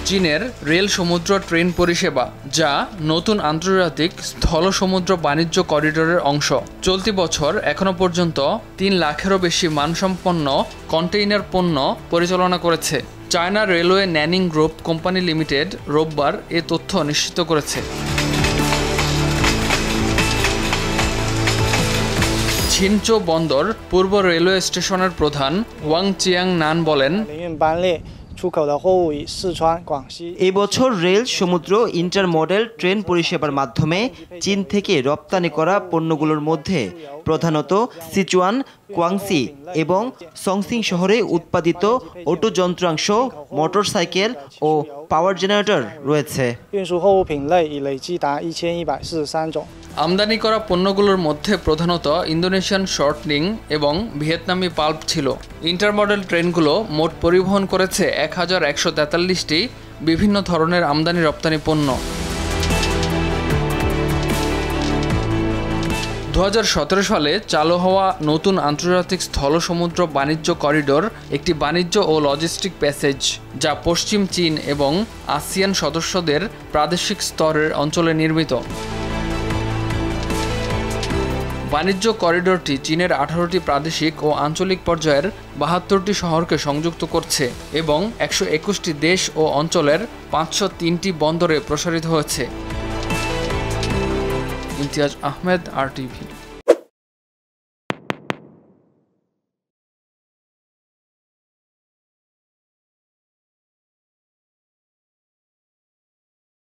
চীনের রেল সমুদ্র ট্রেন পরিষেবা, যা নতুন আন্তর্জাতিক স্থল সমুদ্র বাণিজ্য করিডোরের অংশ। চলতি বছর এখনো পর্যন্ত 3 লাখেরও বেশি মানসম্পন্ন কন্টেইনার পণ্য পরিচালনা করেছে। China Railway Nanning Group Company Limited রোববার এ তথ্য নিশ্চিত করেছে। ছিনচো বন্দর পূর্ব রেলওয়ে স্টেশনের প্রধান ওয়াং চিয়াং নান বলেন, এই বছর রেল সমুদ্র ইন্টারমডেল ট্রেন পরিষেবার মাধ্যমে চীন থেকে রপ্তানি করা পণ্যগুলোর মধ্যে প্রধানত সিচুয়ান, কোয়াংসি এবং সংসিং শহরে উৎপাদিত অটো যন্ত্রাংশ, মোটরসাইকেল ও পাওয়ার জেনারেটর রয়েছে। আমদানি করা পণ্যগুলোর মধ্যে প্রধানত ইন্দোনেশিয়ান শর্টনিং এবং ভিয়েতনামি পাল্প ছিল। ইন্টারমডেল ট্রেনগুলো মোট পরিবহন করেছে 1143টি বিভিন্ন ধরনের আমদানি রপ্তানি পণ্য। 2017 সালে চালু হওয়া নতুন আন্তর্জাতিক স্থল সমুদ্র বাণিজ্য করিডোর একটি বাণিজ্য ও লজিস্টিক প্যাসেজ, যা পশ্চিম চীন এবং আসিয়ান সদস্যদের প্রাদেশিক স্তরের অঞ্চলে নির্মিত। বাণিজ্য করিডোরটি চীনের 18টি প্রাদেশিক ও আঞ্চলিক পর্যায়ের 72টি শহরকে সংযুক্ত করছে এবং 121টি দেশ ও অঞ্চলের 503টি বন্দরে প্রসারিত হয়েছে। ইমতিয়াজ আহমেদ, RTV।